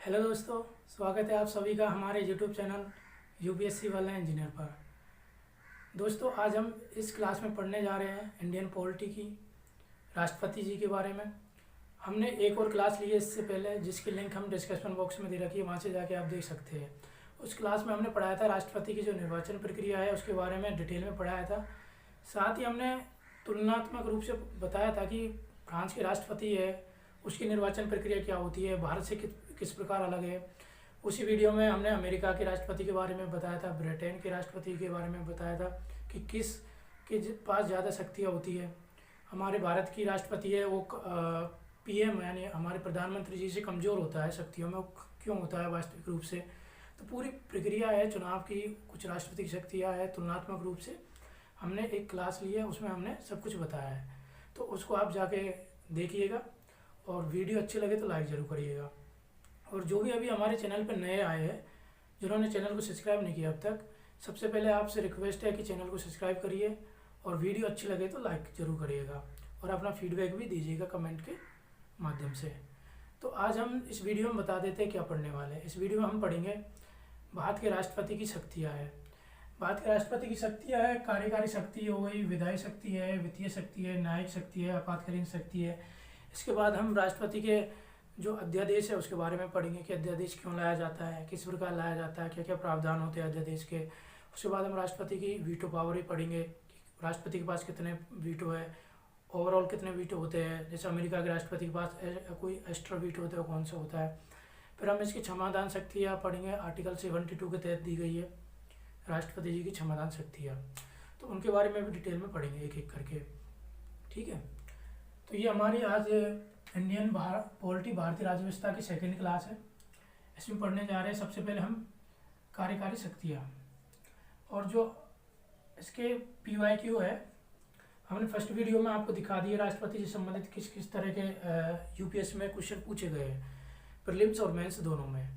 Hello दोस्तों, स्वागत है आप सभी का हमारे यूट्यूब चैनल यूपीएससी वाला इंजीनियर पर। दोस्तों, आज हम इस क्लास में पढ़ने जा रहे हैं इंडियन पॉलिटी की, राष्ट्रपति जी के बारे में। हमने एक और क्लास ली है इससे पहले, जिसकी लिंक हम डिस्क्रिप्शन बॉक्स में दे रखी है, वहाँ से जाके आप देख सकते हैं। उस क्लास में हमने पढ़ाया था राष्ट्रपति की जो निर्वाचन प्रक्रिया है उसके बारे में डिटेल में पढ़ाया था। साथ ही हमने तुलनात्मक रूप से बताया था कि फ्रांस के राष्ट्रपति है उसकी निर्वाचन प्रक्रिया क्या होती है, भारत से किस प्रकार अलग है। उसी वीडियो में हमने अमेरिका के राष्ट्रपति के बारे में बताया था, ब्रिटेन के राष्ट्रपति के बारे में बताया था कि किस के पास ज़्यादा शक्तियाँ होती है। हमारे भारत की राष्ट्रपति है वो पीएम यानी हमारे प्रधानमंत्री जी से कमज़ोर होता है शक्तियों में, वो क्यों होता है वास्तविक रूप से। तो पूरी प्रक्रिया है चुनाव की, कुछ राष्ट्रपति की शक्तियाँ है तुलनात्मक रूप से हमने एक क्लास ली है, उसमें हमने सब कुछ बताया है। तो उसको आप जाके देखिएगा और वीडियो अच्छी लगे तो लाइक ज़रूर करिएगा। और जो भी अभी हमारे चैनल पर नए आए हैं, जिन्होंने चैनल को सब्सक्राइब नहीं किया अब तक, सबसे पहले आपसे रिक्वेस्ट है कि चैनल को सब्सक्राइब करिए और वीडियो अच्छी लगे तो लाइक ज़रूर करिएगा और अपना फीडबैक भी दीजिएगा कमेंट के माध्यम से। तो आज हम इस वीडियो में बता देते हैं क्या पढ़ने वाले हैं। इस वीडियो में हम पढ़ेंगे भारत के राष्ट्रपति की शक्तियाँ हैं। भारत के राष्ट्रपति की शक्तियाँ है, कार्यकारी शक्ति हो गई, विधायी शक्ति है, वित्तीय शक्ति है, न्यायिक शक्ति है, आपातकालीन शक्ति है। इसके बाद हम राष्ट्रपति के जो अध्यादेश है उसके बारे में पढ़ेंगे कि अध्यादेश क्यों लाया जाता है, किस प्रकार लाया जाता है, क्या क्या प्रावधान होते हैं अध्यादेश के। उसके बाद हम राष्ट्रपति की वीटो पावर ही पढ़ेंगे कि राष्ट्रपति के पास कितने वीटो है, ओवरऑल कितने वीटो होते हैं। जैसे अमेरिका के राष्ट्रपति के पास कोई एक्स्ट्रा वीटो होता है, कौन सा होता है। फिर हम इसकी क्षमादान शक्तियाँ पढ़ेंगे, आर्टिकल 72 के तहत दी गई है राष्ट्रपति जी की क्षमादान शक्तियाँ, तो उनके बारे में भी डिटेल में पढ़ेंगे एक एक करके, ठीक है। तो ये हमारी आज इंडियन पॉलिटी भारतीय राज्य व्यवस्था की सेकेंड क्लास है। इसमें पढ़ने जा रहे हैं सबसे पहले हम कार्यकारी शक्तियाँ, और जो इसके PYQ है हमने फर्स्ट वीडियो में आपको दिखा दिए राष्ट्रपति से संबंधित किस किस तरह के यूपीएससी में क्वेश्चन पूछे गए हैं, प्रीलिम्स और मेंस दोनों में,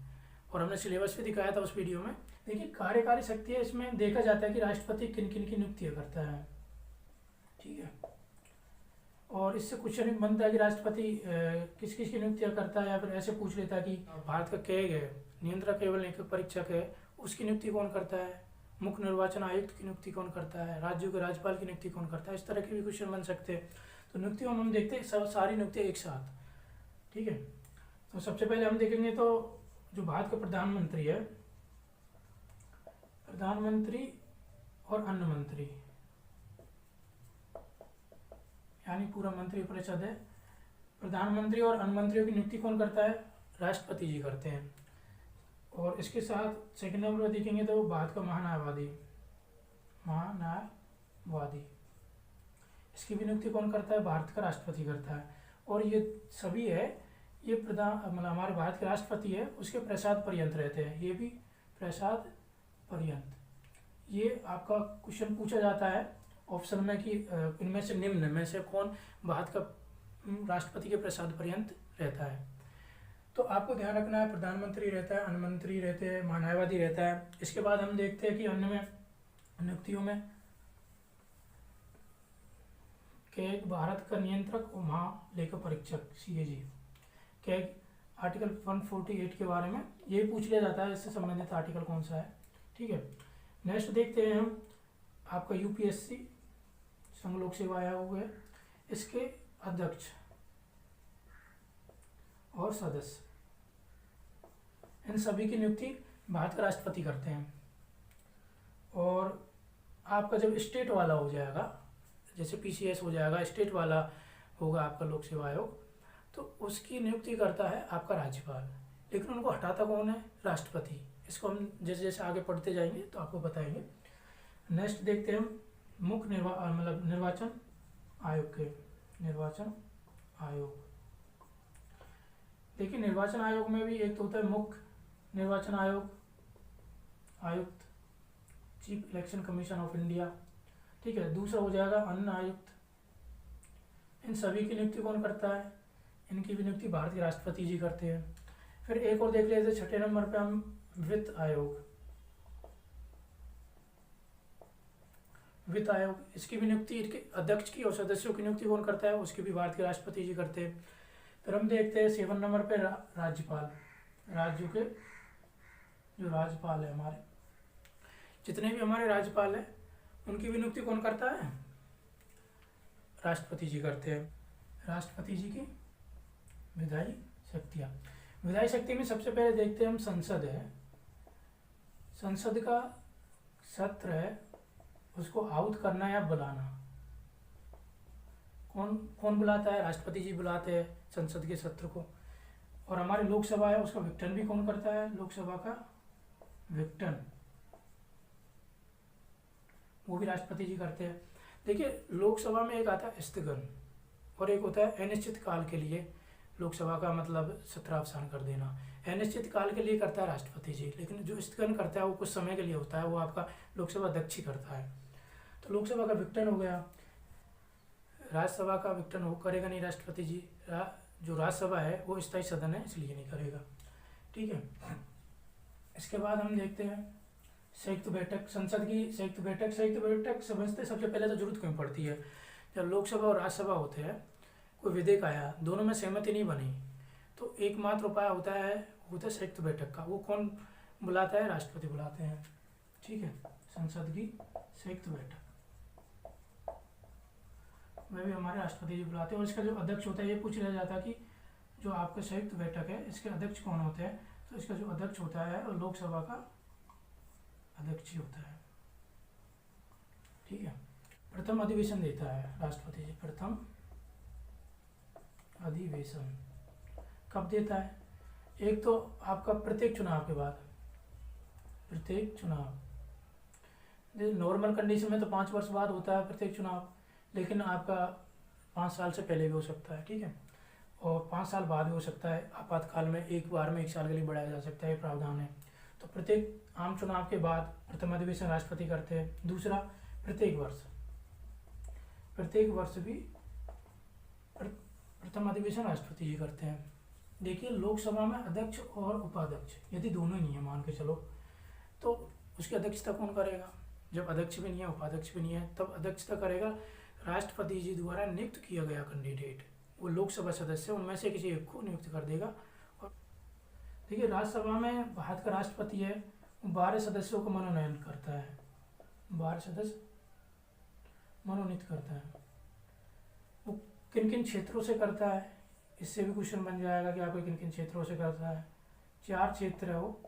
और हमने सिलेबस भी दिखाया था उस वीडियो में। देखिए कार्यकारी शक्तियाँ, इसमें देखा जाता है कि राष्ट्रपति किन किन की नियुक्तियाँ करता है, ठीक है। और इससे क्वेश्चन बनता है कि राष्ट्रपति किस किस की नियुक्तियाँ करता है, या फिर ऐसे पूछ लेता है कि भारत का कहे गए नियंत्रक एवं लेखक परीक्षक है उसकी नियुक्ति कौन करता है, मुख्य निर्वाचन आयुक्त की नियुक्ति कौन करता है, राज्यों के राज्यपाल की नियुक्ति कौन करता है। इस तरह के भी क्वेश्चन बन सकते हैं। तो नियुक्तियों में हम देखते हैं सब सारी नियुक्तियाँ एक साथ, ठीक है। तो सबसे पहले हम देखेंगे तो जो भारत का प्रधानमंत्री है, प्रधानमंत्री और अन्य मंत्री यानी पूरा मंत्री परिषद है। प्रधानमंत्री और अन्य मंत्रियों की नियुक्ति कौन करता है, राष्ट्रपति जी करते हैं। और इसके साथ सेकंड नंबर पर देखेंगे तो भारत का महान्यायवादी, इसकी भी नियुक्ति कौन करता है, भारत का राष्ट्रपति करता है। और ये सभी है, ये मतलब हमारे भारत के राष्ट्रपति है उसके प्रसाद पर्यंत रहते हैं, ये भी प्रसाद पर्यंत। ये आपका क्वेश्चन पूछा जाता है ऑप्शन में कि इनमें से निम्न में से कौन भारत का राष्ट्रपति के प्रसाद पर्यंत रहता है। तो आपको ध्यान रखना है प्रधानमंत्री रहता है, अन्य मंत्री रहते हैं, महान्यायवादी रहता है। इसके बाद हम देखते हैं कि अन्य में नियुक्तियों में के भारत का नियंत्रक और महालेखा परीक्षक CAG के आर्टिकल 148 के बारे में ये पूछ लिया जाता है, इससे संबंधित आर्टिकल कौन सा है, ठीक है। नेक्स्ट देखते हैं हम आपका UPSC संघ लोक सेवा आयोग है, इसके अध्यक्ष और सदस्य, इन सभी की नियुक्ति भारत का राष्ट्रपति करते हैं। और आपका जब स्टेट वाला हो जाएगा, जैसे PCS हो जाएगा, स्टेट वाला होगा आपका लोक सेवा आयोग, तो उसकी नियुक्ति करता है आपका राज्यपाल, लेकिन उनको हटाता कौन है, राष्ट्रपति। इसको हम जैसे जैसे आगे पढ़ते जाएंगे तो आपको बताएंगे। नेक्स्ट देखते हैं हम मुख्य निर्वाचन आयोग के निर्वाचन आयोग। देखिए निर्वाचन आयोग में भी एक तो होता है मुख्य निर्वाचन आयोग, आयुक्त, chief election commission of India, ठीक है। दूसरा हो जाएगा अन्य आयुक्त। इन सभी की नियुक्ति कौन करता है, इनकी भी नियुक्ति भारत के राष्ट्रपति जी करते हैं। फिर एक और देख लेते हैं छठे नंबर पे हम वित्त आयोग, वित्त आयोग, इसकी भी नियुक्ति इसके अध्यक्ष की और सदस्यों की नियुक्ति कौन करता है, उसकी भी भारत के राष्ट्रपति जी करते हैं। फिर हम देखते हैं 7 नंबर पे राज्यपाल, राज्यों के जो राज्यपाल है, हमारे जितने भी हमारे राज्यपाल हैं उनकी भी नियुक्ति कौन करता है? राष्ट्रपति जी करते हैं। राष्ट्रपति जी की विधायी शक्तियाँ। विधायी शक्ति में सबसे पहले देखते हैं हम संसद है। संसद का सत्र है, उसको आहूत करना या बुलाना। कौन कौन बुलाता है? राष्ट्रपति जी बुलाते हैं संसद के सत्र को। और हमारी लोकसभा है, उसका विघटन भी कौन करता है? लोकसभा का विघटन वो भी राष्ट्रपति जी करते हैं। देखिए, लोकसभा में एक आता है स्थगन और एक होता है अनिश्चित काल के लिए। लोकसभा का मतलब सत्रावसान कर देना। अनिश्चित काल के लिए करता है राष्ट्रपति जी, लेकिन जो स्थगन करता है वो कुछ समय के लिए होता है, वो आपका लोकसभा अध्यक्ष ही करता है। तो लोकसभा का विघटन हो गया। राज्यसभा का विघटन हो करेगा नहीं राष्ट्रपति जी। जो राज्यसभा है वो स्थायी सदन है, इसलिए नहीं करेगा। ठीक है। इसके बाद हम देखते हैं संयुक्त बैठक। संसद की संयुक्त बैठक समझते सबसे पहले तो जरूरत क्यों पड़ती है? जब लोकसभा और राज्यसभा होते हैं, कोई विधेयक आया, दोनों में सहमति नहीं बनी, तो एकमात्र उपाय होता है संयुक्त बैठक का। वो कौन बुलाता है? राष्ट्रपति बुलाते हैं। ठीक है। संसद की संयुक्त बैठक में भी हमारे राष्ट्रपति जी बुलाते हैं। और इसका जो अध्यक्ष होता है, ये पूछ लिया जाता है कि जो आपका संयुक्त बैठक है इसके अध्यक्ष कौन होते हैं? तो इसका जो अध्यक्ष होता है वो लोकसभा का अध्यक्ष ही होता है। ठीक है। प्रथम अधिवेशन देता है राष्ट्रपति जी। प्रथम अधिवेशन कब देता है? एक तो आपका प्रत्येक चुनाव के बाद, प्रत्येक चुनाव नॉर्मल कंडीशन में तो 5 वर्ष बाद होता है प्रत्येक चुनाव, लेकिन आपका 5 साल से पहले भी हो सकता है। ठीक है। और 5 साल बाद भी हो सकता है। आपातकाल में एक बार में 1 साल के लिए बढ़ाया जा सकता है, प्रावधान है। तो प्रत्येक आम चुनाव के बाद प्रथम अधिवेशन राष्ट्रपति करते हैं। दूसरा, प्रत्येक वर्ष भी प्रथम अधिवेशन राष्ट्रपति जी करते हैं। देखिए, लोकसभा में अध्यक्ष और उपाध्यक्ष यदि दोनों ही नहीं है, मान के चलो, तो उसकी अध्यक्षता कौन करेगा? जब अध्यक्ष भी नहीं है, उपाध्यक्ष भी नहीं है, तब अध्यक्षता करेगा राष्ट्रपति जी द्वारा नियुक्त किया गया कैंडिडेट। वो लोकसभा सदस्य उनमें से किसी एक को नियुक्त कर देगा। और देखिए, राज्यसभा में भारत का राष्ट्रपति है, वो 12 सदस्यों को मनोनयन करता है। 12 सदस्य मनोनीत करता है। वो किन किन क्षेत्रों से करता है? इससे भी क्वेश्चन बन जाएगा कि आपको किन किन क्षेत्रों से करता है। 4 क्षेत्र है वो।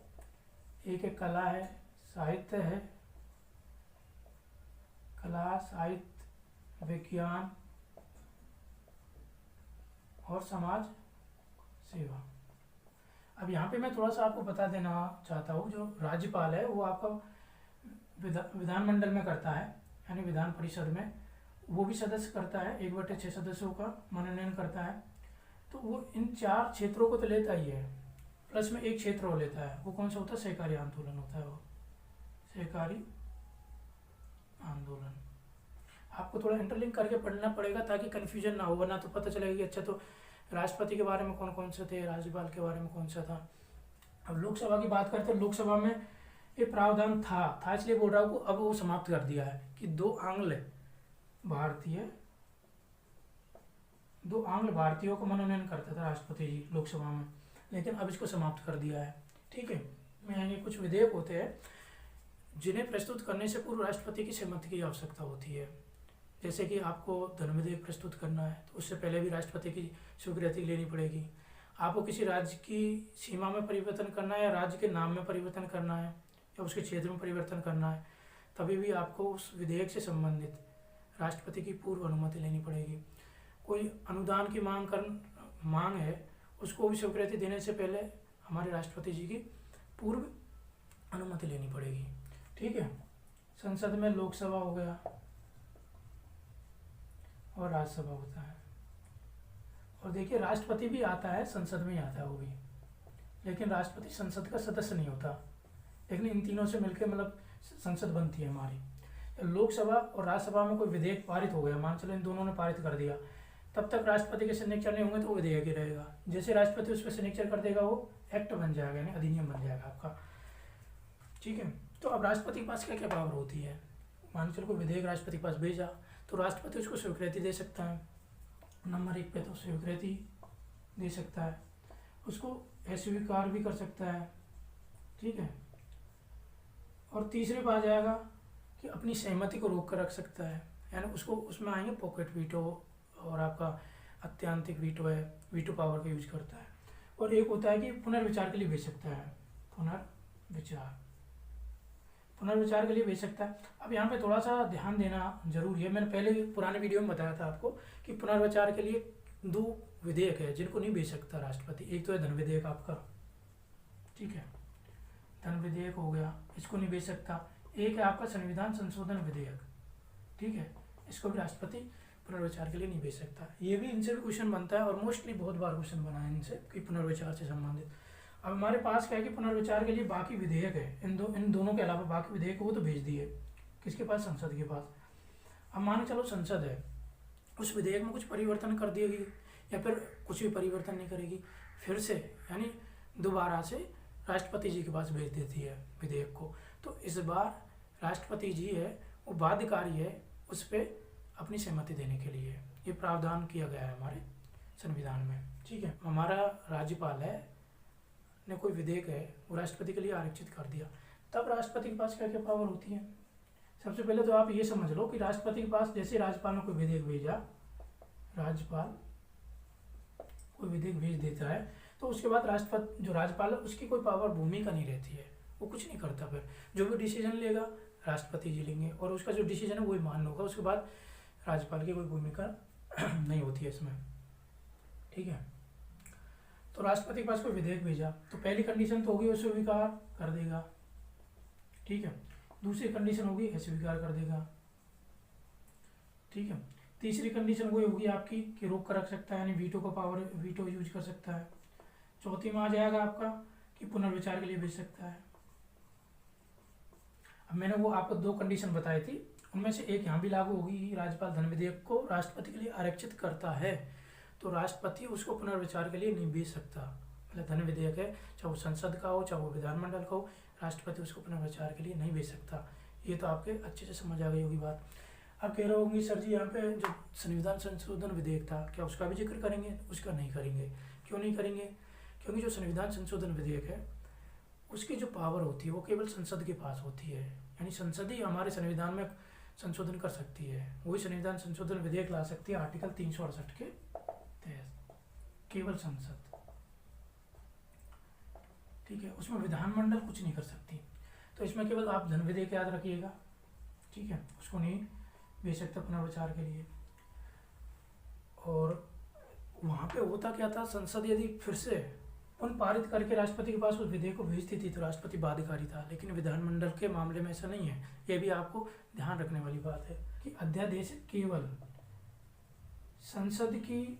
एक है कला है, साहित्य है, कला, साहित्य, विज्ञान और समाज सेवा। अब यहाँ पे मैं थोड़ा सा आपको बता देना चाहता हूँ, जो राज्यपाल है वो आपका विधानमंडल में करता है, यानी विधान परिषद में वो भी सदस्य करता है। 1/6 सदस्यों का मनोनयन करता है। तो वो इन 4 क्षेत्रों को तो लेता ही है, प्लस में एक क्षेत्र वो लेता है। वो कौन सा होता है? सहकारी आंदोलन होता है। वो सहकारी आंदोलन आपको थोड़ा इंटरलिंक करके पढ़ना पड़ेगा ताकि कन्फ्यूजन ना हो, वरना तो पता चलेगा कि अच्छा, तो राष्ट्रपति के बारे में कौन कौन से थे, राज्यपाल के बारे में कौन सा था। अब लोकसभा की बात करते हैं। लोकसभा में ये प्रावधान था इसलिए बोल रहा हूँ, अब वो समाप्त कर दिया है कि 2 आंग्ल भारतीयों को मनोनयन करता था राष्ट्रपति जी लोकसभा में, लेकिन अब इसको समाप्त कर दिया है। ठीक है। में ये कुछ विधेयक होते हैं जिन्हें प्रस्तुत करने से पूर्व राष्ट्रपति की सहमति की आवश्यकता होती है। जैसे कि आपको धन विधेयक प्रस्तुत करना है तो उससे पहले भी राष्ट्रपति की स्वीकृति लेनी पड़ेगी। आपको किसी राज्य की सीमा में परिवर्तन करना है या राज्य के नाम में परिवर्तन करना है या उसके क्षेत्र में परिवर्तन करना है, तभी भी आपको उस विधेयक से संबंधित राष्ट्रपति की पूर्व अनुमति लेनी पड़ेगी। कोई अनुदान की मांग है, उसको भी स्वीकृति देने से पहले हमारे राष्ट्रपति जी की पूर्व अनुमति लेनी पड़ेगी। ठीक है। संसद में लोकसभा हो गया और राज्यसभा होता है। और देखिए, राष्ट्रपति भी आता है, संसद में ही आता है वो भी, लेकिन राष्ट्रपति संसद का सदस्य नहीं होता। लेकिन इन तीनों से मिलकर मतलब संसद बनती है हमारी। लोकसभा और राज्यसभा में कोई विधेयक पारित हो गया, मान चलो इन दोनों ने पारित कर दिया, तब तक राष्ट्रपति के सिग्नेचर नहीं होंगे तो वो विधेयक ही रहेगा। जैसे राष्ट्रपति उस पर सिग्नेचर कर देगा वो एक्ट बन जाएगा, यानी अधिनियम बन जाएगा आपका। ठीक है। तो अब राष्ट्रपति के पास क्या क्या पावर होती है? मान चलो कोई विधेयक राष्ट्रपति के पास भेजा तो राष्ट्रपति उसको स्वीकृति दे सकता है। नंबर 1 पे तो स्वीकृति दे सकता है। उसको अस्वीकार भी कर सकता है, ठीक है। और तीसरे पे आ जाएगा कि अपनी सहमति को रोक कर रख सकता है, यानी उसको उसमें आएंगे पॉकेट वीटो और आपका अत्यंतिक वीटो है, वीटो पावर का यूज करता है। और एक होता है कि पुनर्विचार के लिए भेज सकता है, पुनर्विचार के लिए भेज सकता है। अब यहाँ पे थोड़ा सा ध्यान देना जरूरी है, मैंने पहले पुराने वीडियो में बताया था आपको कि पुनर्विचार के लिए 2 विधेयक है जिनको नहीं भेज सकता राष्ट्रपति। एक तो है धन विधेयक आपका, ठीक है, धन विधेयक हो गया, इसको नहीं भेज सकता। एक है आपका संविधान संशोधन विधेयक, ठीक है, इसको भी राष्ट्रपति पुनर्विचार के लिए नहीं भेज सकता। ये भी इनसे भी क्वेश्चन बनता है और मोस्टली बहुत बार क्वेश्चन बना है इनसे कि पुनर्विचार से संबंधित। अब हमारे पास क्या है कि पुनर्विचार के लिए बाकी विधेयक है, इन दोनों के अलावा बाकी विधेयक वो तो भेज दिए किसके पास, संसद के पास। अब मान चलो संसद है, उस विधेयक में कुछ परिवर्तन कर देगी या फिर कुछ भी परिवर्तन नहीं करेगी, फिर से यानी दोबारा से राष्ट्रपति जी के पास भेज देती है विधेयक को। तो इस बार राष्ट्रपति जी है वो बाध्यकारी है उस पर अपनी सहमति देने के लिए, ये प्रावधान किया गया है हमारे संविधान में, ठीक है। हमारा राज्यपाल है ने कोई विधेयक है वो राष्ट्रपति के लिए आरक्षित कर दिया, तब राष्ट्रपति के पास क्या क्या पावर होती है। सबसे पहले तो आप ये समझ लो कि राष्ट्रपति के पास जैसे राज्यपाल ने कोई विधेयक भेजा, राज्यपाल कोई विधेयक भेज देता है तो उसके बाद राष्ट्रपति जो राज्यपाल है उसकी कोई पावर भूमिका नहीं रहती है, वो कुछ नहीं करता। फिर जो भी डिसीजन लेगा राष्ट्रपति जी लेंगे और उसका जो डिसीजन है वही मान्य होगा, उसके बाद राज्यपाल की कोई भूमिका नहीं होती है इसमें, ठीक है। तो राष्ट्रपति के पास कोई विधेयक भेजा तो पहली कंडीशन तो होगी वो स्वीकार कर देगा, ठीक है। दूसरी कंडीशन होगी अस्वीकार कर देगा, ठीक है। तीसरी कंडीशन वही होगी आपकी कि रोक कर रख सकता है, यानी वीटो का पावर, वीटो यूज कर सकता है। चौथी में आ जाएगा आपका कि पुनर्विचार के लिए भेज सकता है। अब मैंने वो आपको 2 कंडीशन बताई थी, उनमें से एक यहाँ भी लागू होगी, राज्यपाल धन विधेयक को राष्ट्रपति के लिए आरक्षित करता है तो राष्ट्रपति उसको पुनर्विचार के लिए नहीं भेज सकता। मतलब धन विधेयक है, चाहे वो संसद का हो चाहे वो विधानमंडल का हो, राष्ट्रपति उसको पुनर्विचार के लिए नहीं भेज सकता। ये तो आपके अच्छे से समझ आ गई होगी बात। अब कह रहे होंगे सर जी यहाँ पे जो संविधान संशोधन विधेयक था क्या उसका भी जिक्र करेंगे? उसका नहीं करेंगे। क्यों नहीं करेंगे? क्योंकि जो संविधान संशोधन विधेयक है उसकी जो पावर होती है वो केवल संसद के पास होती है, यानी संसद ही हमारे संविधान में संशोधन कर सकती है। वही संविधान संशोधन विधेयक ला सकती है आर्टिकल 368 के तहत, केवल संसद, ठीक है। उसमें विधानमंडल कुछ नहीं कर सकती। तो इसमें केवल आप धन विधेयक याद रखिएगा, ठीक है, उसको नहीं भेज सकता पुनर्विचार के लिए। और वहाँ पे होता क्या था, संसद यदि फिर से पुनः पारित करके राष्ट्रपति के पास उस विधेयक को भेजती थी तो राष्ट्रपति बाध्यकारी था, लेकिन विधानमंडल के मामले में ऐसा नहीं है। ये भी आपको ध्यान रखने वाली बात है कि अध्यादेश केवल संसद की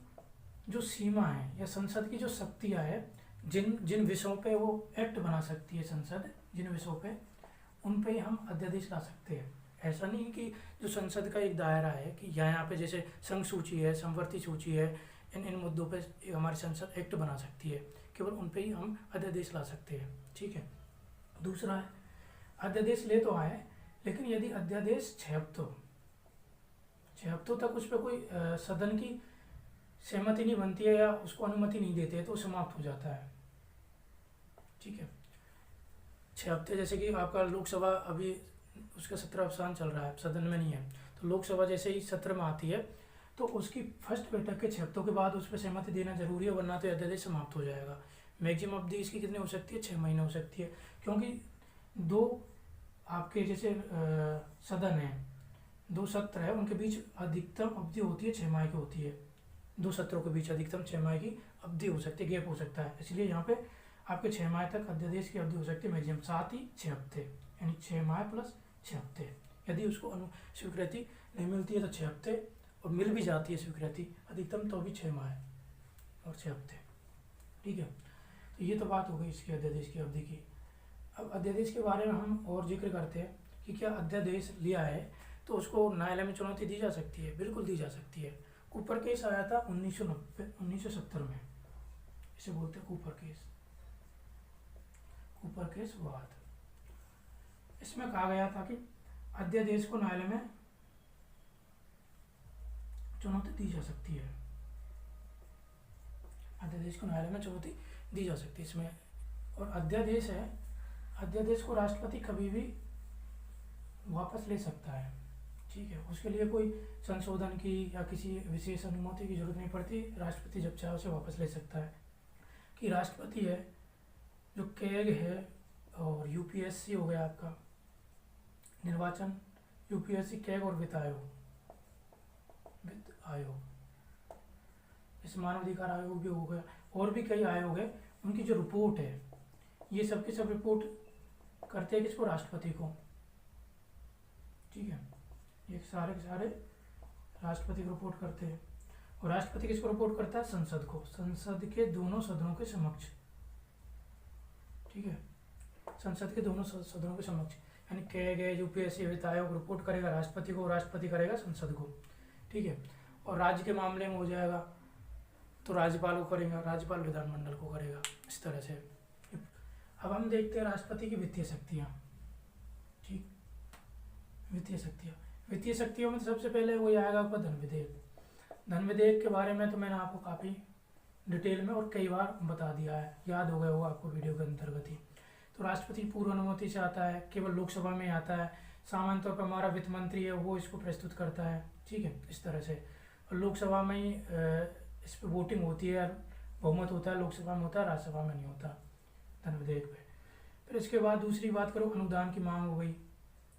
जो सीमा है या संसद की जो शक्तियाँ है, जिन जिन विषयों पे वो एक्ट बना सकती है संसद, जिन विषयों पे उन पे हम अध्यादेश ला सकते हैं। ऐसा नहीं कि जो संसद का एक दायरा है कि यहाँ पे जैसे संघ सूची है, समवर्ती सूची है, इन मुद्दों पे हमारी संसद एक्ट बना सकती है, केवल उन पे ही हम अध्यादेश ला सकते हैं, ठीक है। दूसरा है अध्यादेश ले तो आए, लेकिन यदि अध्यादेश 6 हफ्तों तक उस पर कोई सदन की सहमति नहीं बनती है या उसको अनुमति नहीं देते हैं तो समाप्त हो जाता है, ठीक है। 6 हफ्ते, जैसे कि आपका लोकसभा अभी उसका सत्र अवसान चल रहा है, सदन में नहीं है, तो लोकसभा जैसे ही सत्र में आती है तो उसकी फर्स्ट बैठक के 6 हफ्तों के बाद उस पर सहमति देना जरूरी है, वरना तो अध्यादेश समाप्त हो जाएगा। मैक्सिमम अवधि इसकी कितनी हो सकती है? 6 महीने हो सकती है, क्योंकि 2 आपके जैसे सदन है, 2 सत्र है, उनके बीच अधिकतम अवधि होती है 6 माह की होती है। 2 सत्रों के बीच अधिकतम 6 माह की अवधि हो सकती है, गैप हो सकता है, इसलिए यहाँ पे आपके 6 माह तक अध्यादेश की अवधि हो सकती है मैक्सिमम, साथ ही 6 हफ्ते, यानी 6 माह प्लस 6 हफ्ते। यदि उसको स्वीकृति नहीं मिलती है तो 6 हफ्ते, और मिल भी जाती है स्वीकृति अधिकतम तो भी 6 माह और 6 हफ्ते, ठीक है। तो ये तो बात हो गई इसकी अध्यादेश की अवधि की। अब अध्यादेश के बारे में हम और जिक्र करते हैं कि क्या अध्यादेश लिया है तो उसको न्यायालय में चुनौती दी जा सकती है? बिल्कुल दी जा सकती है। कूपर केस आया था 1970 में, इसे बोलते हैं कूपर केस, कूपर केस वाद। इसमें कहा गया था कि अध्यादेश को न्यायालय में चुनौती दी जा सकती है, अध्यादेश को न्यायालय में चुनौती दी जा सकती है इसमें। और अध्यादेश है, अध्यादेश को राष्ट्रपति कभी भी वापस ले सकता है, ठीक है। उसके लिए कोई संशोधन की या किसी विशेष अनुमति की जरूरत नहीं पड़ती, राष्ट्रपति जब चाहे उसे वापस ले सकता है। कि राष्ट्रपति है, जो कैग है और यूपीएससी हो गया आपका निर्वाचन, यूपीएससी, कैग और वित्त आयोग, इस मानवाधिकार आयोग भी हो गया, और भी कई आयोग है, उनकी जो रिपोर्ट है ये सब की सब रिपोर्ट करते हैं किसको, राष्ट्रपति को, ठीक है। ये सारे के सारे राष्ट्रपति को रिपोर्ट करते हैं। और राष्ट्रपति किसको रिपोर्ट करता है, संसद को, संसद के दोनों सदनों के समक्ष, ठीक है, संसद के दोनों सदनों के समक्ष। यानी कहे गए यूपीएससी वित्त आयोग रिपोर्ट करेगा राष्ट्रपति को, राष्ट्रपति करेगा संसद को, ठीक है। और राज्य के मामले में हो जाएगा तो राज्यपाल को करेगा, राज्यपाल विधानमंडल को करेगा, इस तरह से। अब हम देखते हैं राष्ट्रपति की वित्तीय शक्तियाँ, ठीक, वित्तीय शक्तियाँ। वित्तीय शक्तियों में तो सबसे पहले वो आएगा आपका धन विधेयक। धन विधेयक के बारे में तो मैंने आपको काफ़ी डिटेल में और कई बार बता दिया है, याद हो गया वो आपको वीडियो के अंतर्गत ही। तो राष्ट्रपति पूर्व अनुमति से आता है, केवल लोकसभा में आता है। सामान्य तौर पर हमारा वित्त मंत्री है वो इसको प्रस्तुत करता है, ठीक है, इस तरह से। और लोकसभा में ही इस पर वोटिंग होती है, बहुमत होता है, लोकसभा में होता है, राज्यसभा में नहीं होता धन विधेयक पे। फिर इसके बाद दूसरी बात करो, अनुदान की मांग हो गई।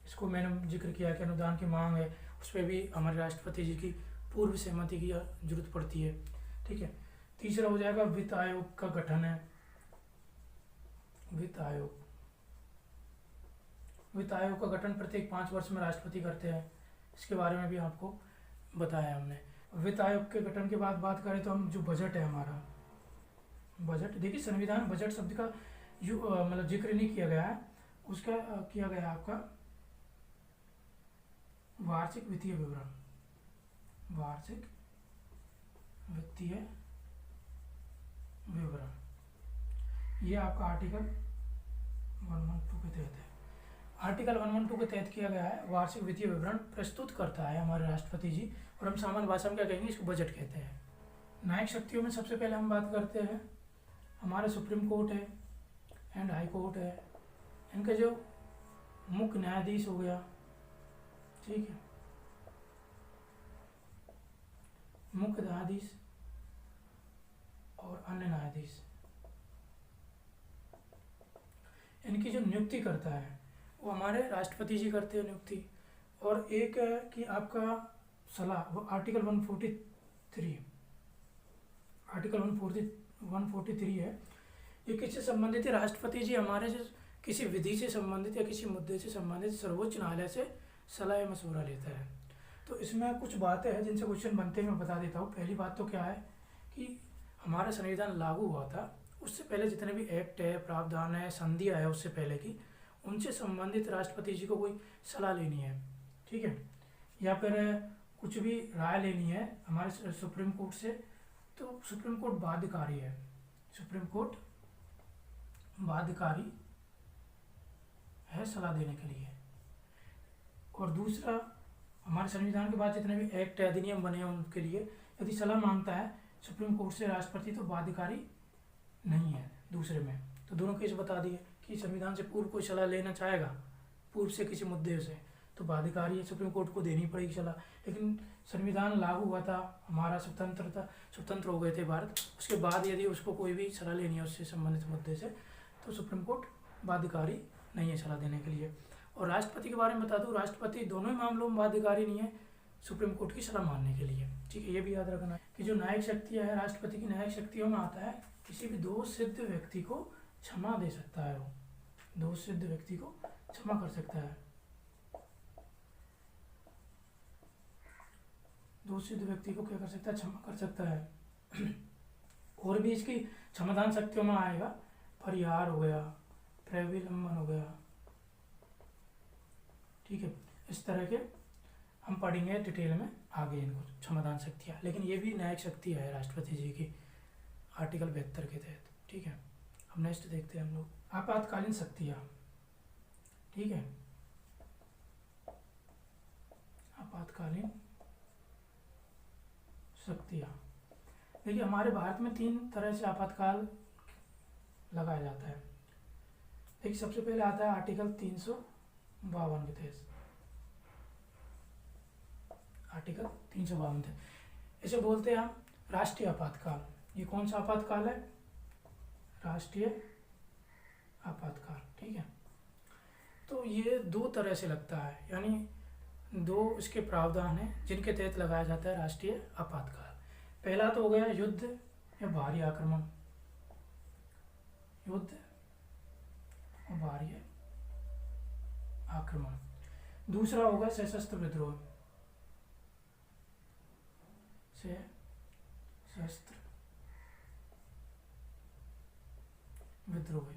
इसको मैंने जिक्र किया कि अनुदान की मांग है, उस पर भी हमारे राष्ट्रपति जी की पूर्व सहमति की जरूरत पड़ती है, ठीक है। तीसरा हो जाएगा वित्त आयोग का गठन है। वित्त आयोग, वित्त आयोग का गठन प्रत्येक 5 वर्ष में राष्ट्रपति करते हैं, इसके बारे में भी आपको बताया हमने। वित्त आयोग के गठन के बाद बात करें तो हम जो बजट है हमारा, बजट देखिए, संविधान बजट शब्द का मतलब जिक्र नहीं किया गया है, उसका किया गया आपका वार्षिक वित्तीय विवरण, वार्षिक वित्तीय विवरण, ये आपका आर्टिकल 112 के तहत है। आर्टिकल 112 के तहत किया गया है। वार्षिक वित्तीय विवरण प्रस्तुत करता है हमारे राष्ट्रपति जी, और हम सामान्य भाषा में क्या कहेंगे, इसको बजट कहते हैं। न्यायिक शक्तियों में सबसे पहले हम बात करते हैं, हमारा सुप्रीम कोर्ट है एंड हाई कोर्ट है। इनके जो मुख्य न्यायाधीश हो गया, ठीक है, मुख्य न्यायाधीश और अन्य न्यायाधीश, इनकी जो नियुक्ति करता है वो हमारे राष्ट्रपति जी करते हैं नियुक्ति। और एक है कि आपका सलाह, वो आर्टिकल 143, आर्टिकल 143 है। ये किससे संबंधित है, राष्ट्रपति जी हमारे जो किसी विधि से संबंधित या किसी मुद्दे से संबंधित सर्वोच्च न्यायालय से सलाह या मशवरा लेता है। तो इसमें कुछ बातें हैं जिनसे क्वेश्चन बनते हैं, मैं बता देता हूँ। पहली बात तो क्या है कि हमारा संविधान लागू हुआ था, उससे पहले जितने भी एक्ट है, प्रावधान है, संधियाँ है उससे पहले की, उनसे संबंधित राष्ट्रपति जी को कोई सलाह लेनी है, ठीक है, या फिर कुछ भी राय लेनी है हमारे सुप्रीम कोर्ट से, तो सुप्रीम कोर्ट बाध्यकारी है, सुप्रीम कोर्ट बाध्यकारी है सलाह देने के लिए। और दूसरा, हमारे संविधान के बाद जितने भी एक्ट अधिनियम बने हैं उनके लिए यदि सलाह मांगता है सुप्रीम कोर्ट से राष्ट्रपति, तो बाध्यकारी नहीं है दूसरे में। तो दोनों केस बता दिए कि संविधान से पूर्व कोई सलाह लेना चाहेगा पूर्व से किसी मुद्दे से, तो बाध्यकारी है, सुप्रीम कोर्ट को देनी पड़ेगी सलाह। लेकिन संविधान लागू हुआ था, हमारा स्वतंत्र हो गए थे भारत, उसके बाद यदि उसको कोई भी सलाह लेनी है उससे संबंधित मुद्दे से, तो सुप्रीम कोर्ट बाध्यकारी नहीं है सलाह देने के लिए। और राष्ट्रपति के बारे में बता दूं, राष्ट्रपति दोनों ही मामलों में बाध्यकारी नहीं है सुप्रीम कोर्ट की सलाह मानने के लिए, ठीक है। ये भी याद रखना है कि जो न्यायिक शक्तियाँ है, राष्ट्रपति की न्यायिक शक्तियों में आता है किसी भी दोष सिद्ध व्यक्ति को क्षमा दे सकता है, वो दोष सिद्ध व्यक्ति को क्षमा कर सकता है, दोष सिद्ध व्यक्ति को क्या कर सकता है, क्षमा कर सकता है। और भी इसकी क्षमादान शक्तियों में आएगा, परिहार हो गया, प्रविलंबन हो गया, ठीक है। इस तरह के हम पढ़ेंगे डिटेल में आगे इनको, क्षमादान शक्तियाँ। लेकिन ये भी न्यायिक शक्ति है राष्ट्रपति जी की आर्टिकल 72 के तहत, ठीक है। अब नेक्स्ट देखते हैं हम लोग आपातकालीन शक्तियाँ, ठीक है। आपातकालीन शक्तियाँ, देखिए हमारे भारत में 3 तरह से आपातकाल लगाया जाता है। देखिए सबसे पहले आता है आर्टिकल 352 के तहत, आर्टिकल 352 थे। इसे बोलते हैं हम राष्ट्रीय आपातकाल। ये कौन सा आपातकाल है? राष्ट्रीय आपातकाल, ठीक है। तो ये दो तरह से लगता है, यानी दो इसके प्रावधान हैं जिनके तहत लगाया जाता है राष्ट्रीय आपातकाल। पहला तो हो गया युद्ध या भारी आक्रमण, युद्ध और भारी आक्रमण। दूसरा होगा सशस्त्र विद्रोह, सशस्त्र विद्रोह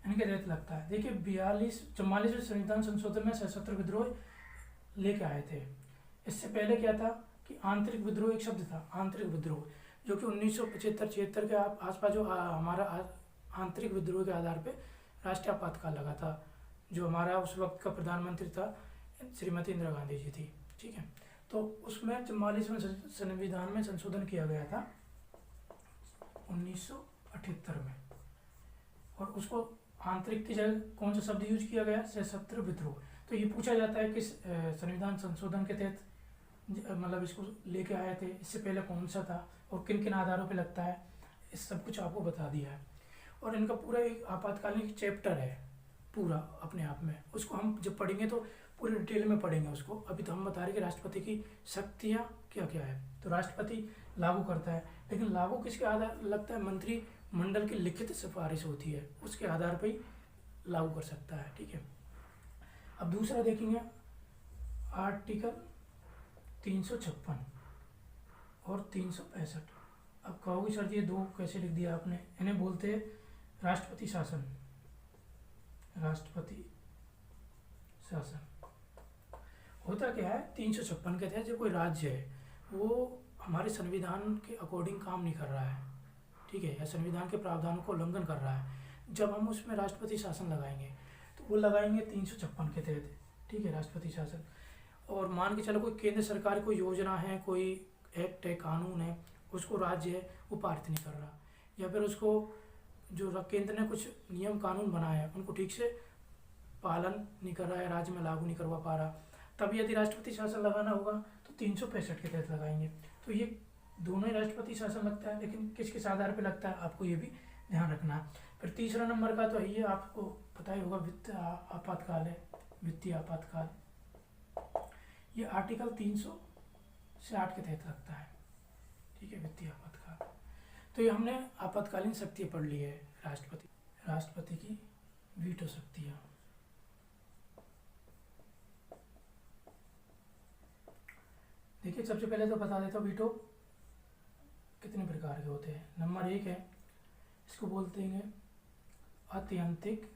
इनके तहत लगता है। देखिए 44वें संविधान संशोधन में सशस्त्र विद्रोह लेके आए थे। इससे पहले क्या था कि आंतरिक विद्रोह एक शब्द था, आंतरिक विद्रोह, जो कि 1975-76 के आसपास जो हमारा आंतरिक विद्रोह के आधार पे राष्ट्रीय आपातकाल लगा था, जो हमारा उस वक्त का प्रधानमंत्री था श्रीमती इंदिरा गांधी जी थी, ठीक है। तो उसमें 44वें संविधान में संशोधन किया गया था 1978 में, और उसको आंतरिक की जगह कौन सा शब्द यूज किया गया? सशस्त्र विद्रोह। तो ये पूछा जाता है कि संविधान संशोधन के तहत मतलब इसको लेके आए थे, इससे पहले कौन सा था और किन किन आधारों पे लगता है, इस सब कुछ आपको बता दिया है। और इनका पूरा एक आपातकालीन चैप्टर है पूरा अपने आप में, उसको हम जब पढ़ेंगे तो पूरी डिटेल में पढ़ेंगे उसको। अभी तो हम बता रहे हैं कि राष्ट्रपति की शक्तियाँ क्या क्या है। तो राष्ट्रपति लागू करता है, लेकिन लागू किसके आधार लगता है? मंत्रिमंडल की लिखित सिफारिश होती है, उसके आधार पर ही लागू कर सकता है, ठीक है। अब दूसरा देखेंगे आर्टिकल 356 और 365। अब कहोगे सर ये दो कैसे लिख दिया आपने? इन्हें बोलते हैं राष्ट्रपति शासन, राष्ट्रपति शासन। होता क्या है, 356 के तहत जो कोई राज्य है वो हमारे संविधान के अकॉर्डिंग काम नहीं कर रहा है, ठीक है, या संविधान के प्रावधानों को उल्लंघन कर रहा है, जब हम उसमें राष्ट्रपति शासन लगाएंगे तो वो लगाएंगे 356 के तहत, ठीक है, राष्ट्रपति शासन। और मान के चलो कोई केंद्र सरकार कोई योजना है, कोई एक्ट है, कानून है, उसको राज्य है वो पारित नहीं कर रहा, या फिर उसको जो केंद्र ने कुछ नियम कानून बनाए हैं उनको ठीक से पालन नहीं कर रहा है, राज्य में लागू नहीं करवा पा रहा, तब यदि राष्ट्रपति शासन लगाना होगा तो 365 के तहत लगाएंगे। तो ये दोनों ही राष्ट्रपति शासन लगता है, लेकिन किस किस आधार पर लगता है आपको ये भी ध्यान रखना है। फिर तीसरा नंबर का तो ये आपको पता ही होगा, वित्त आपातकाल है, वित्तीय आपातकाल। ये आर्टिकल 360 के तहत लगता है, ठीक है, वित्तीय आपातकाल। तो ये हमने आपातकालीन शक्ति पढ़ ली है, राष्ट्रपति की वीटो शक्तियाँ। देखिए सबसे पहले तो बता देता हूँ वीटो कितने प्रकार के होते हैं। नंबर 1 है, इसको बोलते हैं अत्यंतिक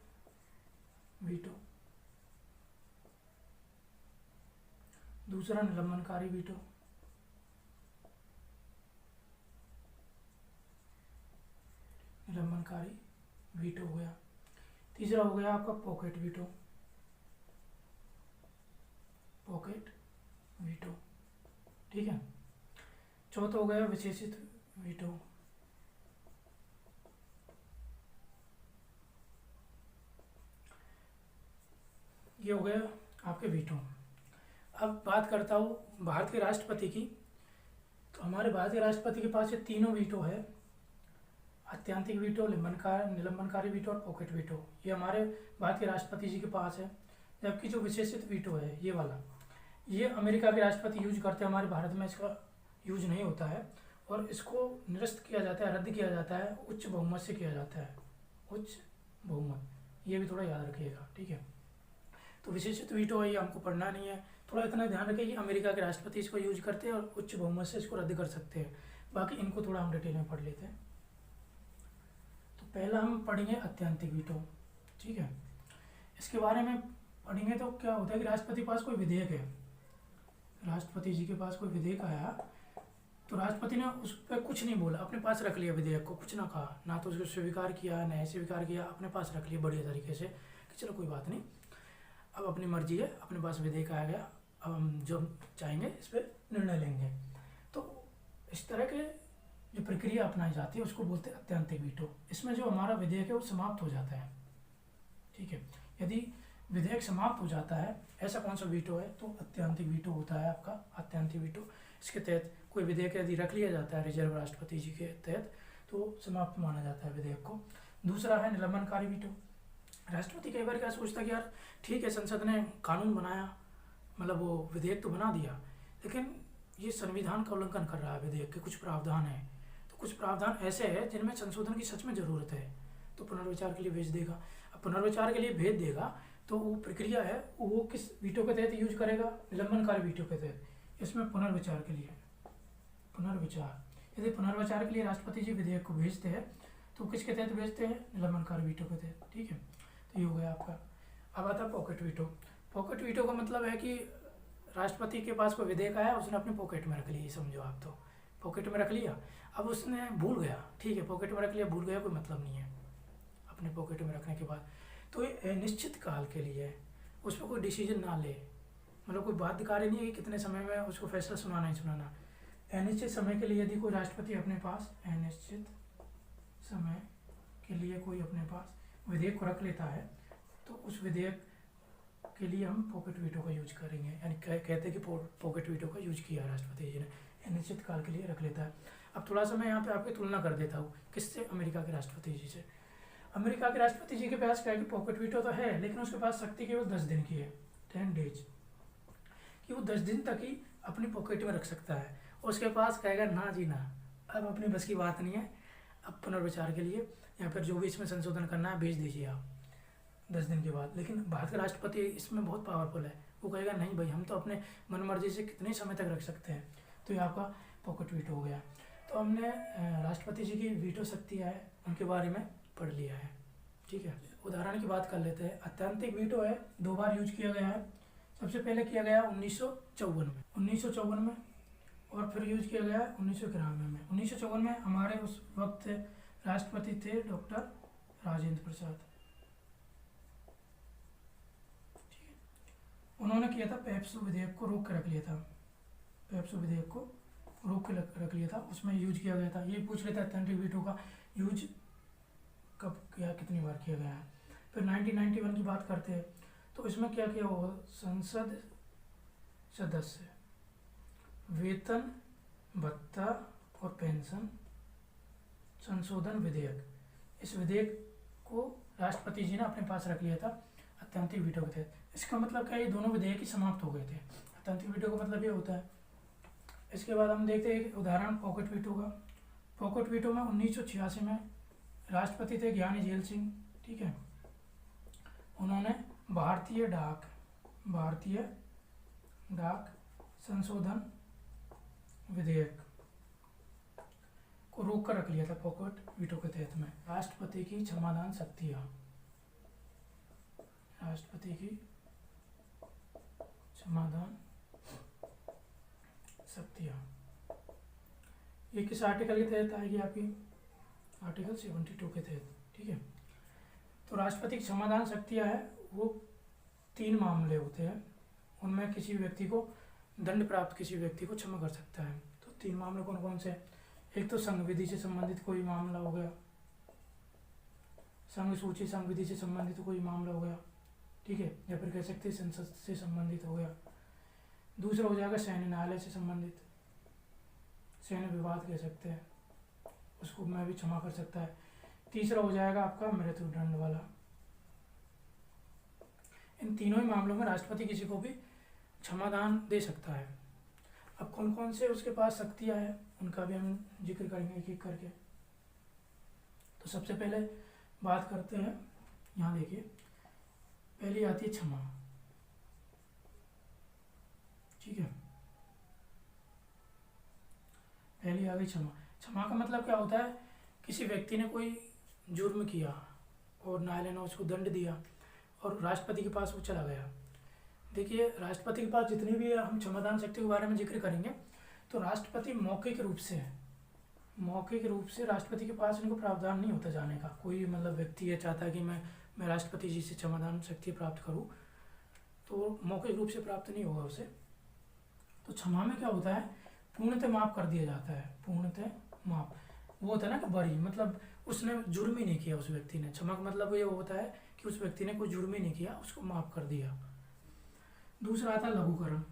वीटो। दूसरा निलंबनकारी वीटो, निलंबनकारी वीटो हो गया। तीसरा हो गया आपका पॉकेट वीटो, पॉकेट वीटो, ठीक है। चौथा हो गया विशेषित वीटो, ये हो गया आपके वीटो। अब बात करता हूँ भारत के राष्ट्रपति की। तो हमारे भारत के राष्ट्रपति के पास ये तीनों वीटो है, अत्यंतिक वीटो, निलंबनकारी वीटो और पॉकेट वीटो, ये हमारे भारत के राष्ट्रपति जी के पास है। जबकि जो विशेषित वीटो है ये वाला, ये अमेरिका के राष्ट्रपति यूज करते हैं, हमारे भारत में इसका यूज नहीं होता है, और इसको निरस्त किया जाता है, रद्द किया जाता है, उच्च बहुमत से किया जाता है, उच्च बहुमत, ये भी थोड़ा याद रखिएगा, ठीक है। तो विशेषित वीटो है, ये हमको पढ़ना नहीं है, थोड़ा इतना ध्यान रखिए कि अमेरिका के राष्ट्रपति इसको यूज करते हैं और उच्च बहुमत से इसको रद्द कर सकते हैं। बाकी इनको थोड़ा हम डिटेल में पढ़ लेते हैं। तो पहला हम पढ़ेंगे अत्यंतिक वीटो, ठीक है। इसके बारे में पढ़ेंगे तो क्या होता है कि राष्ट्रपति के पास कोई विधेयक है, राष्ट्रपति जी के पास कोई विधेयक आया तो राष्ट्रपति ने उस पर कुछ नहीं बोला, अपने पास रख लिया विधेयक को, कुछ ना कहा, ना तो उसको स्वीकार किया ना स्वीकार किया, अपने पास रख लिया बढ़िया तरीके से कि चलो कोई बात नहीं, अब अपनी मर्जी है, अपने पास विधेयक आ गया, अब हम जो चाहेंगे इस पर निर्णय लेंगे। तो इस तरह के जो प्रक्रिया अपनाई जाती है उसको बोलते हैं अत्यंतिक वीटो। इसमें जो हमारा विधेयक है वो समाप्त हो जाता है, ठीक है। यदि विधेयक समाप्त हो जाता है, ऐसा कौन सा वीटो है, तो अत्यंतिक वीटो होता है आपका अत्यंतिक वीटो। इसके तहत कोई विधेयक यदि रख लिया जाता है रिजर्व राष्ट्रपति जी के तहत तो समाप्त माना जाता है विधेयक को। दूसरा है निलंबनकारी वीटो। राष्ट्रपति कई बार क्या सोचता है कि यार ठीक है, संसद ने कानून बनाया, मतलब वो विधेयक तो बना दिया, लेकिन ये संविधान का उल्लंघन कर रहा है, विधेयक के कुछ प्रावधान हैं, तो कुछ प्रावधान ऐसे हैं जिनमें संशोधन की सच में ज़रूरत है, तो पुनर्विचार के लिए भेज देगा। अब पुनर्विचार के लिए भेज देगा तो वो प्रक्रिया है वो किस वीटो के तहत यूज करेगा, निलंबनकारी वीटो के तहत। इसमें पुनर्विचार के लिए, पुनर्विचार यदि पुनर्विचार के लिए राष्ट्रपति जी विधेयक को भेजते हैं तो किसके तहत भेजते हैं, निलंबनकारी वीटो के तहत, ठीक है। तो ये हो गया आपका। अब आता है पॉकेट वीटो। पॉकेट वीटो का मतलब है कि राष्ट्रपति के पास कोई विधेयक आया, उसने अपने पॉकेट में रख लिया, समझो आप, तो पॉकेट में रख लिया। अब उसने भूल गया, ठीक है, पॉकेट में रख लिया, भूल गया, कोई मतलब नहीं है अपने पॉकेट में रखने के बाद, तो ये निश्चित काल के लिए है, उस पर कोई डिसीजन ना ले, मतलब कोई बाध्यकारी नहीं है कि कितने समय में उसको फैसला सुनाना ही सुनाना। अनिश्चित समय के लिए यदि कोई राष्ट्रपति अपने पास अनिश्चित समय के लिए कोई अपने पास विधेयक को रख लेता है तो उस विधेयक के लिए हम पॉकेट वीटो का यूज करेंगे, यानी कहते हैं कि पॉकेट वीटो का यूज किया राष्ट्रपति जी ने, अनिश्चित काल के लिए रख लेता है। अब थोड़ा सा मैं यहाँ पे आपकी तुलना कर देता हूँ, किससे, अमेरिका के राष्ट्रपति जी से। अमेरिका के राष्ट्रपति जी के पास क्या है कि पॉकेट वीटो तो है, लेकिन उसके पास शक्ति केवल 10 दिन की है, 10 डेज, कि वो 10 दिन तक ही अपनी पॉकेट में रख सकता है। उसके पास कहेगा ना जी ना, अब अपनी बस की बात नहीं है, अब पुनर्विचार के लिए या फिर जो भी इसमें संशोधन करना है भेज दीजिए आप 10 दिन के बाद। लेकिन भारत का राष्ट्रपति इसमें बहुत पावरफुल है, वो कहेगा नहीं भाई, हम तो अपने मनमर्जी से कितने समय तक रख सकते हैं, तो ये आपका पॉकेट वीटो हो गया। तो हमने राष्ट्रपति जी की वीटो शक्तियाँ है उनके बारे में पढ़ लिया है, ठीक है। उदाहरण की बात कर लेते हैं। अत्यंतिक वीटो है, 2 बार यूज किया गया है। सबसे पहले किया गया 1954 में, और फिर यूज किया गया 1991 में। 1954 में हमारे उस वक्त राष्ट्रपति थे डॉक्टर राजेंद्र प्रसाद, ठीक है। उन्होंने किया था पेप्सू विधेयक को रोक के रख लिया था, पेप्सू विधेयक को रोक के रख लिया था, उसमें यूज किया गया था। ये पूछ लेता है अत्यंतिक वीटो का यूज कब किया, कितनी बार किया गया है। फिर 1991 की बात करते हैं तो इसमें क्या किया होगा, संसद सदस्य वेतन भत्ता और पेंशन संशोधन विधेयक, इस विधेयक को राष्ट्रपति जी ने अपने पास रख लिया था अत्यंतिक वीटो के तहत। इसका मतलब क्या, ये दोनों विधेयक ही समाप्त हो गए थे। अत्यंतिक वीटो का मतलब ये होता है। इसके बाद हम देखते हैं एक उदाहरण पॉकेट वीटो का। पॉकेट वीटो में 1986 में राष्ट्रपति थे ज्ञानी जेल सिंह, ठीक है। उन्होंने भारतीय डाक संशोधन विधेयक को रोक कर रख लिया था पॉकेट वीटो के तहत में। राष्ट्रपति की क्षमादान शक्तियाँ, राष्ट्रपति की क्षमादान शक्तियाँ, ये किस आर्टिकल के तहत आएगी आपकी, आर्टिकल 72 के तहत, ठीक है। तो राष्ट्रपति की क्षमादान शक्तियाँ है वो 3 मामले होते हैं, उनमें किसी व्यक्ति को दंड प्राप्त किसी व्यक्ति को क्षमा कर सकता है। तो 3 मामले कौन कौन से, एक तो संघ विधि से संबंधित कोई मामला हो गया, संघ सूची संघ विधि से संबंधित कोई मामला हो गया, ठीक है, या फिर कह सकते हैं संसद से संबंधित हो गया। दूसरा हो जाएगा सैन्य न्यायालय से संबंधित, सैन्य विवाद कह सकते हैं, उसको मैं भी क्षमा कर सकता है। तीसरा हो जाएगा आपका मृत्युदंड वाला। इन तीनों ही मामलों में राष्ट्रपति किसी को भी क्षमादान दे सकता है। अब कौन कौन से उसके पास शक्तियाँ हैं उनका भी हम जिक्र करेंगे एक एक करके। तो सबसे पहले बात करते हैं, यहाँ देखिए पहली आती है क्षमा, ठीक है, पहली आ गई क्षमा। क्षमा का मतलब क्या होता है, किसी व्यक्ति ने कोई जुर्म किया और न्यायालय ने उसको दंड दिया और राष्ट्रपति के पास वो चला गया। देखिए राष्ट्रपति के पास जितनी भी हम क्षमादान शक्ति के बारे में जिक्र करेंगे तो राष्ट्रपति मौखिक रूप से राष्ट्रपति के पास इनको प्रावधान नहीं होता जाने का। कोई मतलब व्यक्ति ये चाहता है कि मैं राष्ट्रपति जी से क्षमादान शक्ति प्राप्त करूं, तो मौखिक रूप से प्राप्त नहीं होगा उसे। तो क्षमा में क्या होता है, पूर्णतः माफ कर दिया जाता है, पूर्णतः माफ। वो होता है ना कि बरी, मतलब उसने जुर्म ही नहीं किया उस व्यक्ति ने। क्षमा का मतलब ये होता है कि उस व्यक्ति ने कोई जुर्म ही नहीं किया, उसको माफ़ कर दिया। दूसरा आता है लघुकरण।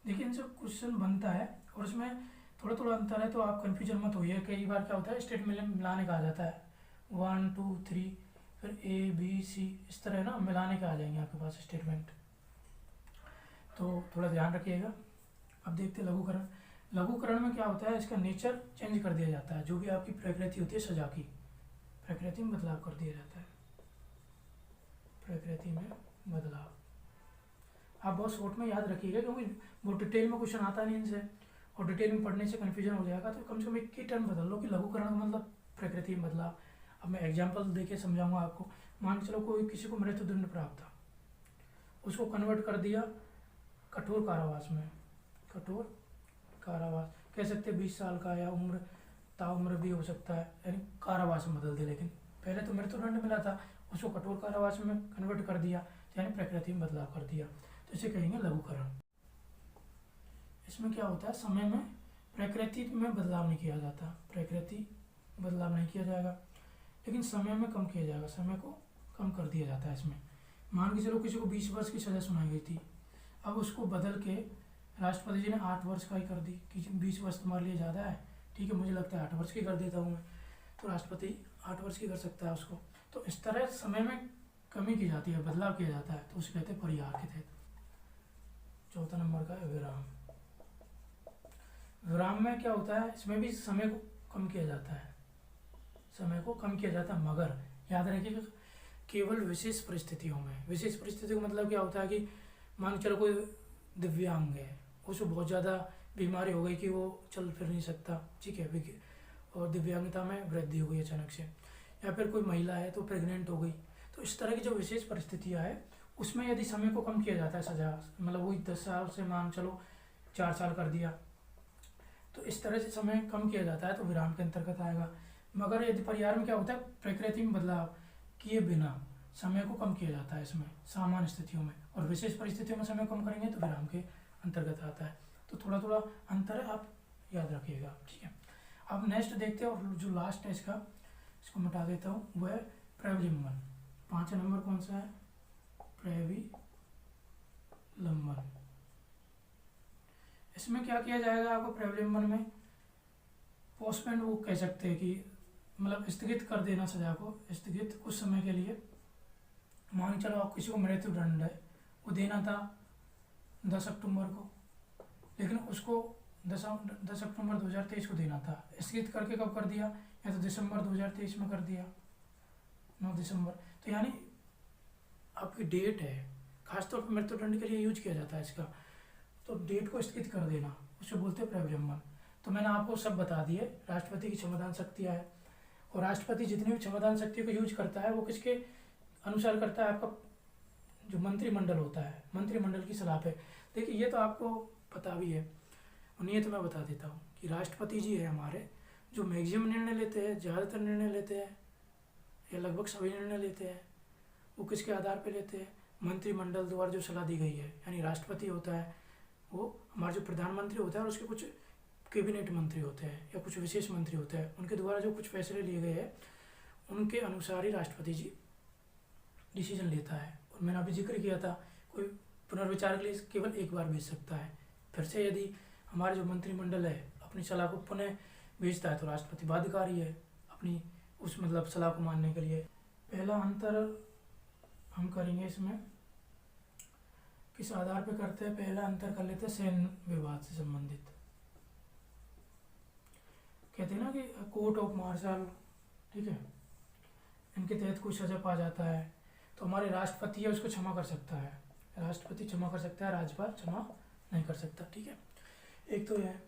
देखिए इनसे क्वेश्चन बनता है और उसमें थोड़ा थोड़ा अंतर है, तो आप कन्फ्यूजन मत होइए। कई बार क्या होता है स्टेटमेंट मिलाने का आ जाता है, 1 2 3 फिर ABC, इस तरह ना मिलाने के आ जाएंगे आपके पास स्टेटमेंट, तो थोड़ा ध्यान रखिएगा। अब देखते हैं लघुकरण। लघुकरण में क्या होता है, इसका नेचर चेंज कर दिया जाता है। जो भी आपकी प्रकृति होती है सजा की, प्रकृति में बदलाव कर दिया जाता है। प्रकृति में बदलाव आप बहुत शॉर्ट में याद रखिएगा, क्योंकि वो डिटेल में क्वेश्चन आता नहीं इनसे, और डिटेल में पढ़ने से कन्फ्यूजन हो जाएगा। तो कम से कम एक ही टर्म बदल लो कि लघुकरण का मतलब प्रकृति में बदलाव। अब मैं एग्जाम्पल देके समझाऊंगा आपको। मान के चलो कोई किसी को मृत्युदंड प्राप्त था, उसको कन्वर्ट कर दिया कठोर कारावास में। कठोर कारावास कह सकते हैं 20 साल का, या उम्र ताउम्र भी हो सकता है, यानी कारावास में बदल दिया। लेकिन पहले तो मृत्युदंड मिला था, उसको कठोर कारावास में कन्वर्ट कर दिया, यानी प्रकृति में बदलाव कर दिया, तो इसे कहेंगे लघुकरण। इसमें क्या होता है, समय में प्रकृति में बदलाव नहीं किया जाता, प्रकृति बदलाव नहीं किया जाएगा, लेकिन समय में कम किया जाएगा, समय को कम कर दिया जाता है इसमें। मान के चलो किसी को 20 वर्ष की सज़ा सुनाई गई थी, अब उसको बदल के राष्ट्रपति जी ने 8 वर्ष का ही कर दी कि 20 वर्ष तुम्हारे लिए ज़्यादा है, ठीक है मुझे लगता है 8 वर्ष की कर देता हूँ मैं, तो राष्ट्रपति 8 वर्ष की कर सकता है उसको। तो इस तरह समय में कमी की जाती है, बदलाव किया जाता है, तो उसे कहते हैं परिहार के तहत। चौथा नंबर का है विराम। विराम में क्या होता है, इसमें भी समय को कम किया जाता है, समय को कम किया जाता है, मगर याद रखिएगा केवल विशेष परिस्थितियों में। विशेष परिस्थितियों का मतलब क्या होता है कि मान के चलो कोई दिव्यांग है, उसको बहुत ज़्यादा बीमारी हो गई कि वो चल फिर नहीं सकता, ठीक है, और दिव्यांगता में वृद्धि हो गई अचानक से, या फिर कोई महिला है तो प्रेग्नेंट हो गई, तो इस तरह की जो विशेष परिस्थितियाँ है उसमें यदि समय को कम किया जाता है सजा, मतलब वही 10 साल से मान चलो 4 साल कर दिया, तो इस तरह से समय कम किया जाता है, तो विराम के अंतर्गत आएगा। मगर यदि परिहार में क्या होता है, प्रकृति में बदलाव किए बिना समय को कम किया जाता है इसमें सामान्य स्थितियों में, और विशेष परिस्थितियों में समय कम करेंगे तो विराम के अंतर्गत आता है। तो थोड़ा थोड़ा अंतर है, आप याद रखिएगा, ठीक है। अब नेक्स्ट देखते हैं, और जो लास्ट है इसका, इसको मिटा देता हूँ, वो है प्रविलिम्बन। 5 नंबर कौन सा है, प्रविलिम्बन। इसमें क्या किया जाएगा आपको प्रविलिम्बन में, पोस्टपोन वो कह सकते हैं कि मतलब स्थगित कर देना सजा को, स्थगित कुछ समय के लिए। मान चलो आप किसी को मृत्युदंड है, वो देना था 10 अक्टूबर को, लेकिन उसको 10 अक्टूबर 2023 को देना था, स्थगित करके कब कर दिया, या तो दिसंबर 2023 में कर दिया, 9 दिसंबर। तो यानी आपकी डेट है, खासतौर पर मृत्युदंड के लिए यूज किया जाता है इसका, तो डेट को स्थगित कर देना उसे बोलते हैं प्रविलिम्बन। तो मैंने आपको सब बता दिए, राष्ट्रपति की क्षमतान शक्तियाँ है, और राष्ट्रपति जितनी भी क्षमतान शक्तियों को यूज करता है वो किसके अनुसार करता है, आपका जो मंत्रिमंडल होता है, मंत्रिमंडल की सलाह पे। देखिए ये तो आपको पता भी है, और ये तो मैं बता देता हूँ कि राष्ट्रपति जी है हमारे, जो मैक्सिमम निर्णय लेते हैं, ज़्यादातर निर्णय लेते हैं, या लगभग सभी निर्णय लेते हैं, वो किसके आधार पर लेते हैं, मंत्रिमंडल द्वारा जो सलाह दी गई है। यानी राष्ट्रपति होता है वो हमारा जो प्रधानमंत्री होता है, और उसके कुछ कैबिनेट मंत्री होते हैं या कुछ विशेष मंत्री होते हैं, उनके द्वारा जो कुछ फैसले लिए गए हैं उनके अनुसार ही राष्ट्रपति जी डिसीजन लेता है। और मैंने अभी जिक्र किया था, कोई पुनर्विचार के लिए केवल एक बार भेज सकता है, फिर से यदि हमारे जो मंत्रिमंडल है अपनी सलाह को पुनः भेजता है तो राष्ट्रपति बाध्यकारी है अपनी उस मतलब सलाह को मानने के लिए। पहला अंतर हम करेंगे इसमें किस आधार पर करते हैं, पहला अंतर कर लेते हैं सैन्य विवाद से संबंधित। कहते हैं ना कि कोर्ट ऑफ मार्शल, ठीक है, इनके तहत कोई सजा पा जाता है तो हमारे राष्ट्रपति है उसको क्षमा कर सकता है, राष्ट्रपति क्षमा कर सकता है, राज्यपाल क्षमा नहीं कर सकता, ठीक है। एक तो यह,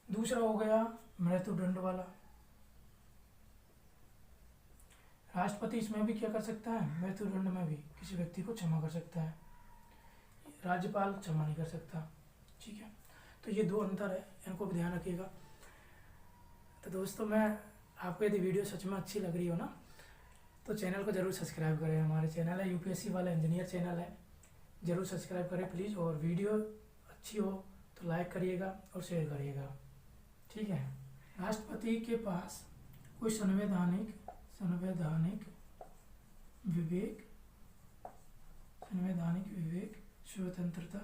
दूसरा हो गया मृत्युदंड वाला। राष्ट्रपति इसमें भी क्या कर सकता है, मृत्युदंड में भी किसी व्यक्ति को क्षमा कर सकता है, राज्यपाल क्षमा नहीं कर सकता, ठीक है। तो ये 2 अंतर है, इनको भी ध्यान रखिएगा। तो दोस्तों मैं आपको यदि वीडियो सच में अच्छी लग रही हो ना, तो चैनल को ज़रूर सब्सक्राइब करें। हमारे चैनल है यूपीएससी वाला इंजीनियर चैनल है, ज़रूर सब्सक्राइब करें प्लीज़। और वीडियो अच्छी हो तो लाइक करिएगा और शेयर करिएगा, ठीक है। राष्ट्रपति के पास कोई संवैधानिक विवेक स्वतंत्रता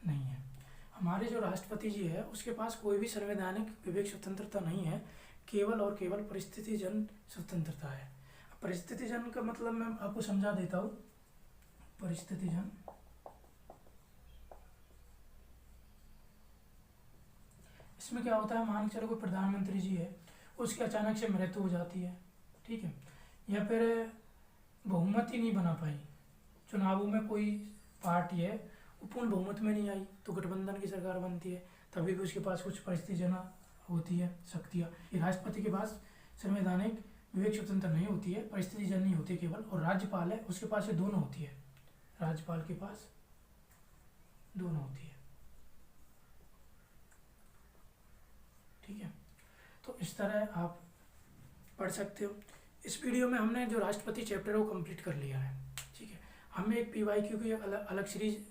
नहीं है। हमारे जो राष्ट्रपति जी है उसके पास कोई भी संवैधानिक विवेक स्वतंत्रता नहीं है, केवल और केवल परिस्थितिजन्य स्वतंत्रता है। परिस्थितिजन्य का मतलब मैं आपको समझा देता हूँ। परिस्थितिजन्य इसमें क्या होता है, मान के चलो कोई प्रधानमंत्री जी है, उसकी अचानक से मृत्यु हो जाती है, ठीक है, या फिर बहुमत ही नहीं बना पाई, चुनावों में कोई पार्टी है वो पूर्ण बहुमत में नहीं आई तो गठबंधन की सरकार बनती है, तभी भी उसके पास कुछ परिस्थितिजन्य होती है शक्तियाँ। ये राष्ट्रपति के पास संवैधानिक विवेक स्वतंत्र नहीं होती है, परिस्थितिजन्य होती है केवल। और राज्यपाल है उसके पास ये दोनों होती है, राज्यपाल के पास दोनों होती है, ठीक है। तो इस तरह आप पढ़ सकते हो। इस वीडियो में हमने जो राष्ट्रपति चैप्टर है वो कंप्लीट कर लिया है, ठीक है। हमें एक PYQ की अलग सीरीज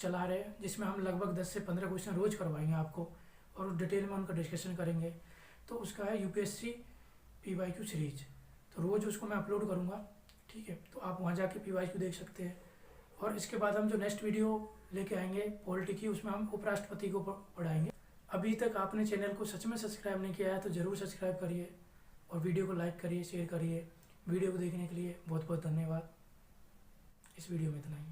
चला रहे हैं जिसमें हम लगभग 10 से 15 क्वेश्चन रोज करवाएंगे आपको और डिटेल में उनका डिस्कशन करेंगे। तो उसका है UPSC PYQ सीरीज, तो रोज़ उसको मैं अपलोड करूँगा, ठीक है। तो आप वहाँ जाके PYQ देख सकते हैं। और इसके बाद हम जो नेक्स्ट वीडियो लेके आएंगे पॉलिटी की, उसमें हम उपराष्ट्रपति को पढ़ाएंगे। अभी तक आपने चैनल को सच में सब्सक्राइब नहीं किया है तो ज़रूर सब्सक्राइब करिए और वीडियो को लाइक करिए, शेयर करिए। वीडियो को देखने के लिए बहुत बहुत धन्यवाद। इस वीडियो में इतना ही।